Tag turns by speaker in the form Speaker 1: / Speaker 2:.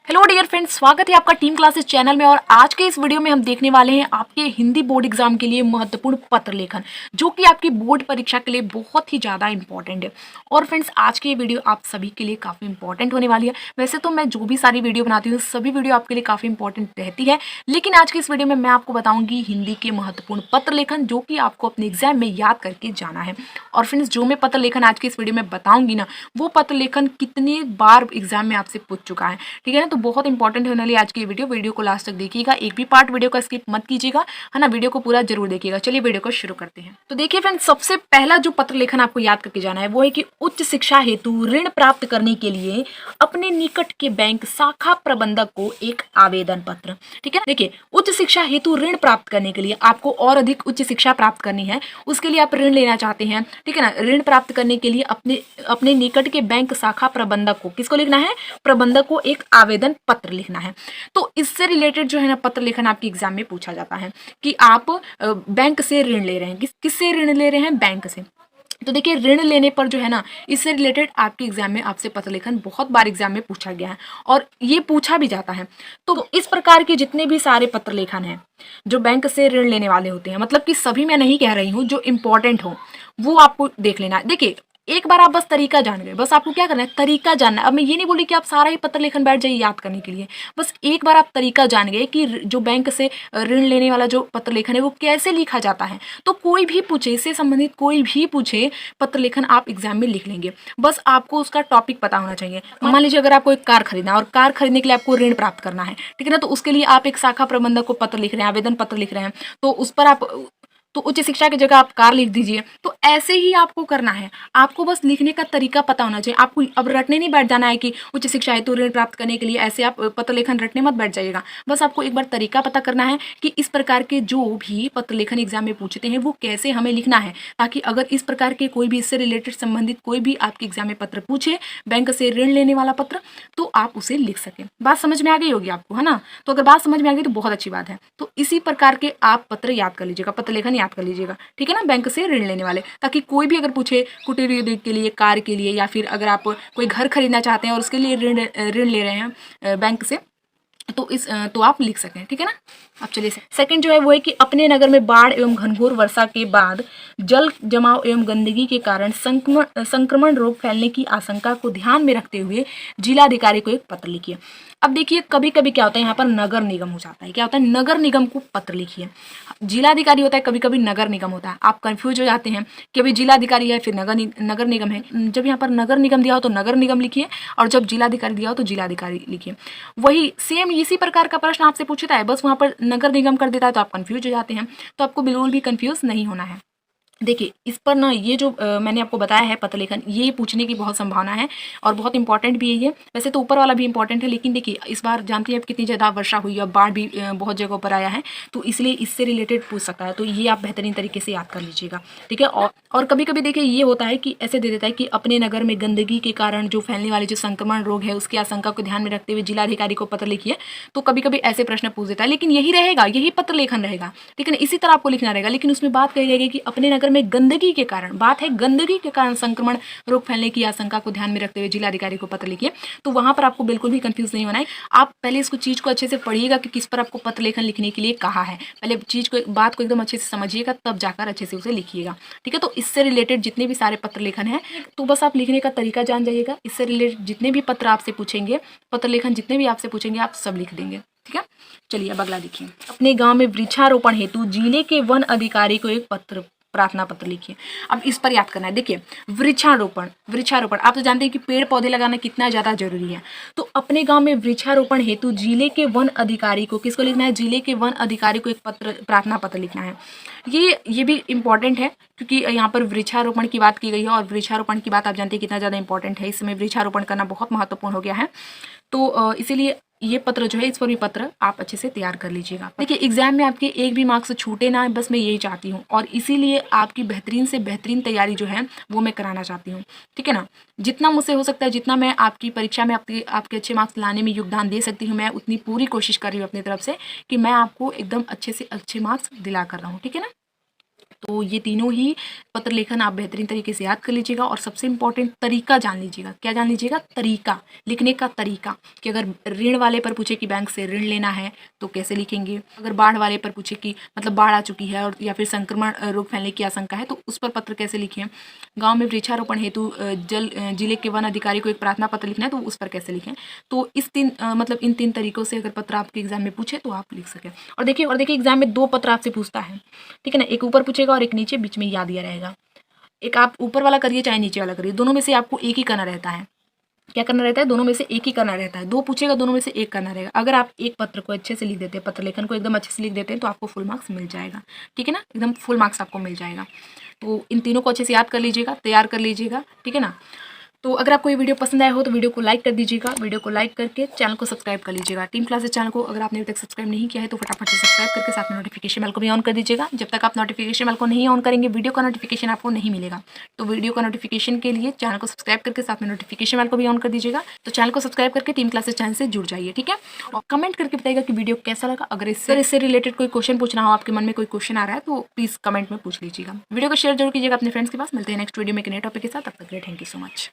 Speaker 1: Hello dear friends, स्वागत है आपका टीम क्लासेस चैनल में। और आज के इस वीडियो में हम देखने वाले हैं आपके हिंदी बोर्ड एग्जाम के लिए महत्वपूर्ण पत्र लेखन, जो कि आपकी बोर्ड परीक्षा के लिए बहुत ही ज़्यादा इंपॉर्टेंट है। और फ्रेंड्स, आज की ये वीडियो आप सभी के लिए काफ़ी इंपॉर्टेंट होने वाली है। वैसे तो मैं जो भी सारी वीडियो बनाती हूँ सभी वीडियो आपके लिए काफ़ी इंपॉर्टेंट रहती है, लेकिन आज की इस वीडियो में मैं आपको बताऊँगी हिंदी के महत्वपूर्ण पत्र लेखन, जो कि आपको अपने एग्जाम में याद करके जाना है। और फ्रेंड्स, जो मैं पत्र लेखन आज की इस वीडियो में बताऊँगी ना, वो पत्र लेखन कितनी बार एग्जाम में आपसे पूछ चुका है, ठीक है ना। तो बहुत इंपॉर्टेंट होने वाली आज की वीडियो को लास्ट तक देखिएगा, एक भी पार्ट वीडियो का स्किप मत कीजिएगा, है ना। वीडियो को पूरा जरूर देखिएगा। चलिए वीडियो को शुरू करते हैं। तो देखिए फ्रेंड्स, सबसे पहला जो पत्र लेखन आपको याद करके जाना है वो है कि उच्च शिक्षा हेतु ऋण प्राप्त करने के लिए अपने निकट के बैंक शाखा प्रबंधक को एक आवेदन पत्र, ठीक है। देखिए, उच्च शिक्षा हेतु ऋण प्राप्त करने के लिए आपको और अधिक उच्च शिक्षा प्राप्त करनी है, उसके लिए आप ऋण लेना चाहते हैं, ठीक है ना। ऋण प्राप्त करने के लिए अपने अपने निकट के बैंक शाखा प्रबंधक को, किसको लिखना है, प्रबंधक को एक आवेदन पत्र लिखना है। तो इससे रिलेटेड जो है ना पत्र लेखन आपके एग्जाम में पूछा जाता है कि आप बैंक से ऋण ले रहे हैं। किससे ऋण ले रहे हैं, बैंक से। तो देखिए, ऋण लेने पर जो है ना, इससे रिलेटेड आपके एग्जाम में आपसे पत्र लेखन बहुत बार एग्जाम में पूछा गया है और ये पूछा भी जाता है। तो इस प्रकार के जितने भी सारे पत्र लेखन हैं जो बैंक से ऋण लेने वाले होते हैं, मतलब कि सभी मैं नहीं कह रही हूँ, जो इंपॉर्टेंट हो वो आपको देख लेना है। देखिए, एक बार आप बस तरीका जान गए, बस आपको क्या करना है, तरीका जानना है। अब मैं ये नहीं बोली कि आप सारा ही पत्र लेखन बैठ जाइए याद करने के लिए, बस एक बार आप तरीका जान गए कि जो बैंक से ऋण लेने वाला जो पत्र लेखन है वो कैसे लिखा जाता है। तो कोई भी पूछे, इससे संबंधित कोई भी पूछे, पत्र लेखन आप एग्जाम में लिख लेंगे। बस आपको उसका टॉपिक पता होना चाहिए। मान लीजिए अगर आपको एक कार खरीदना है और कार खरीदने के लिए आपको ऋण प्राप्त करना है, ठीक है ना, तो उसके लिए आप एक शाखा प्रबंधक को पत्र लिख रहे हैं, आवेदन पत्र लिख रहे हैं, तो उस पर आप तो उच्च शिक्षा की जगह आप कार लिख दीजिए। तो ऐसे ही आपको करना है, आपको बस लिखने का तरीका पता होना चाहिए। आपको अब रटने नहीं बैठ जाना है कि उच्च शिक्षा हेतु ऋण प्राप्त करने के लिए, ऐसे आप पत्र लेखन रटने मत बैठ जाइएगा। बस आपको एक बार तरीका पता करना है कि इस प्रकार के जो भी पत्र लेखन एग्जाम में पूछते हैं वो कैसे हमें लिखना है, ताकि अगर इस प्रकार के कोई भी इससे रिलेटेड संबंधित कोई भी आपके एग्जाम में पत्र पूछे, बैंक से ऋण लेने वाला पत्र, तो आप उसे लिख सकें। बात समझ में आ गई होगी आपको, है ना। तो अगर बात समझ में आ गई तो बहुत अच्छी बात है। तो इसी प्रकार के आप पत्र याद कर लीजिएगा, पत्र लेखन याद कर लीजिएगा, ठीक है ना, बैंक से ऋण लेने वाले, ताकि कोई भी अगर पूछे कुटीर उद्योग के लिए, कार के लिए, या फिर अगर आप कोई घर खरीदना चाहते हैं और उसके लिए ऋण ले रहे हैं बैंक से, तो आप लिख सकें, ठीक है ना। अब चलिए, सेकंड जो है वो है कि अपने नगर में बाढ़ एवं घनघोर वर्षा के बाद जल जमाव एवं गंदगी के कारण संक्रमण रोग फैलने की आशंका को ध्यान में रखते हुए जिलाधिकारी को एक पत्र लिखिए। अब देखिए, कभी कभी क्या होता है, यहाँ पर नगर निगम हो जाता है, क्या होता है, नगर निगम को पत्र लिखिए। जिलाधिकारी होता है, कभी कभी नगर निगम होता है, आप कंफ्यूज हो जाते हैं कि अभी जिलाधिकारी है फिर नगर निगम है। जब यहाँ पर नगर निगम दिया हो तो नगर निगम लिखिए, और जब जिलाधिकारी दिया हो तो जिलाधिकारी लिखिए। वही सेम इसी प्रकार का प्रश्न आपसे पूछता है, बस वहाँ पर नगर निगम कर देता है तो आप कंफ्यूज हो जाते हैं। तो आपको बिल्कुल भी कंफ्यूज नहीं होना है। देखिए, इस पर ना ये जो मैंने आपको बताया है पत्र लेखन, ये पूछने की बहुत संभावना है और बहुत इंपॉर्टेंट भी है ये। वैसे तो ऊपर वाला भी इंपॉर्टेंट है, लेकिन देखिए इस बार जानती हैं आप कितनी ज़्यादा वर्षा हुई है और बाढ़ भी बहुत जगहों पर आया है, तो इसलिए इससे रिलेटेड पूछ सकता है। तो ये आप बेहतरीन तरीके से याद कर लीजिएगा, ठीक है। और कभी कभी देखिए ये होता है कि ऐसे दे देता है कि अपने नगर में गंदगी के कारण जो फैलने वाले जो संक्रमण रोग है उसकी आशंका को ध्यान में रखते हुए जिलाधिकारी को पत्र लिखिए। तो कभी कभी ऐसे प्रश्न पूछ देता है, लेकिन यही रहेगा, यही पत्र लेखन रहेगा, ठीक है ना, इसी तरह आपको लिखना रहेगा। लेकिन उसमें बात कही जाएगी कि अपने नगर में गंदगी के कारण, बात है गंदगी के कारण संक्रमण रोग फैलने की आशंका को ध्यान में रखते हुए जिलाधिकारी को पत्र लिखिए। तो वहां पर आपको बिल्कुल भी कंफ्यूज नहीं होना है। आप पहले इसको चीज को अच्छे से पढ़िएगा कि किस पर आपको पत्र लेखन लिखने के लिए कहा है। पहले चीज को, बात को एकदम अच्छे से समझिएगा, तब जाकर अच्छे से उसे लिखिएगा, ठीक है। तो इससे रिलेटेड जितने भी सारे पत्र लेखन है, तो बस आप लिखने का तरीका जान जाइएगा। इससे रिलेटेड जितने भी पत्र आपसे पूछेंगे, पत्र लेखन जितने भी आपसे पूछेंगे, आप सब लिख देंगे, ठीक है। चलिए अब अगला देखिए। अपने गांव में वृक्षारोपण हेतु जिले के वन अधिकारी को एक प्रार्थना पत्र लिखिए। अब इस पर याद करना है। देखिए, वृक्षारोपण आप तो जानते हैं कि पेड़ पौधे लगाना कितना ज्यादा जरूरी है। तो अपने गांव में वृक्षारोपण हेतु जिले के वन अधिकारी को, किसको लिखना है, जिले के वन अधिकारी को एक प्रार्थना पत्र लिखना है। ये भी इंपॉर्टेंट है, क्योंकि यहाँ पर वृक्षारोपण की बात की गई है और वृक्षारोपण की बात आप जानते हैं कितना ज्यादा इंपॉर्टेंट है। इस समय वृक्षारोपण करना बहुत महत्वपूर्ण हो गया है। तो इसीलिए ये पत्र जो है, इस पर भी पत्र आप अच्छे से तैयार कर लीजिएगा। देखिए, एग्जाम में आपके एक भी मार्क्स छूटे ना, बस मैं यही चाहती हूँ, और इसीलिए आपकी बेहतरीन से बेहतरीन तैयारी जो है वो मैं कराना चाहती हूँ, ठीक है ना। जितना मुझसे हो सकता है, जितना मैं आपकी परीक्षा में आपके अच्छे मार्क्स लाने में योगदान दे सकती हूँ, मैं उतनी पूरी कोशिश कर रही हूँ अपनी तरफ से कि मैं आपको एकदम अच्छे से अच्छे मार्क्स दिला कर रहा हूँ, ठीक है ना। तो ये तीनों ही पत्र लेखन आप बेहतरीन तरीके से याद कर लीजिएगा और सबसे इम्पोर्टेंट तरीका जान लीजिएगा। क्या जान लीजिएगा? तरीका, लिखने का तरीका, कि अगर ऋण वाले पर पूछे कि बैंक से ऋण लेना है तो कैसे लिखेंगे, अगर बाढ़ वाले पर पूछे कि मतलब बाढ़ आ चुकी है और या फिर संक्रमण रोग फैलने की आशंका है तो उस पर पत्र कैसे लिखें, गांव में वृक्षारोपण हेतु जिले के वन अधिकारी को एक प्रार्थना पत्र लिखना है तो उस पर कैसे लिखें। तो इस मतलब इन 3 तरीकों से अगर पत्र आपके एग्जाम में पूछे तो आप लिख सकें। और देखिए एग्जाम में 2 पत्र आपसे पूछता है, ठीक है ना, एक ऊपर पूछेगा और एक नीचे, बीच में याद दिया रहेगा। एक आप ऊपर वाला करिए चाहे नीचे वाला करिए, दोनों में से आपको एक ही करना रहता है। क्या करना रहता है? दोनों में से एक ही करना रहता है। 2 पूछेगा, दोनों में से एक करना रहेगा। अगर आप एक पत्र को अच्छे से लिख देते हैं, पत्र लेखन को एकदम अच्छे से लिख देते हैं तो आपको फुल मार्क्स मिल जाएगा, ठीक है ना, एकदम फुल मार्क्स आपको मिल जाएगा। तो इन तीनों को अच्छे से याद कर लीजिएगा, तैयार कर लीजिएगा, ठीक है ना। तो अगर आपको ये वीडियो पसंद आया हो तो वीडियो को लाइक कर दीजिएगा, वीडियो को लाइक करके चैनल को सब्सक्राइब कर लीजिएगा। टीम क्लासेस चैनल को अगर आपने अभी तक सब्सक्राइब नहीं किया है तो फटाफट से सब्सक्राइब करके साथ में नोटिफिकेशन बेल को भी ऑन कर दीजिएगा। जब तक आप नोटिफिकेशन बेल को नहीं ऑन करेंगे वीडियो का नोटिफिकेशन आपको नहीं मिलेगा। तो वीडियो का नोटिफिकेशन के लिए चैनल को सब्सक्राइब करके साथ में नोटिफिकेशन बेल को भी ऑन कर दीजिएगा। तो चैनल को सब्सक्राइब करके टीम क्लासेस चैनल से जुड़ जाइए, ठीक है। और कमेंट करके बताइएगा कि वीडियो कैसा लगा। अगर इससे रिलेटेड कोई क्वेश्चन पूछना हो, आपके मन में कोई क्वेश्चन आ रहा है तो प्लीज कमेंट में पूछ लीजिएगा। वीडियो को शेयर जरूर कीजिएगा अपने फ्रेंड्स के पास। मिलते हैं नेक्स्ट वीडियो में एक नए टॉपिक के साथ। तब तक के लिए थैंक यू सो मच।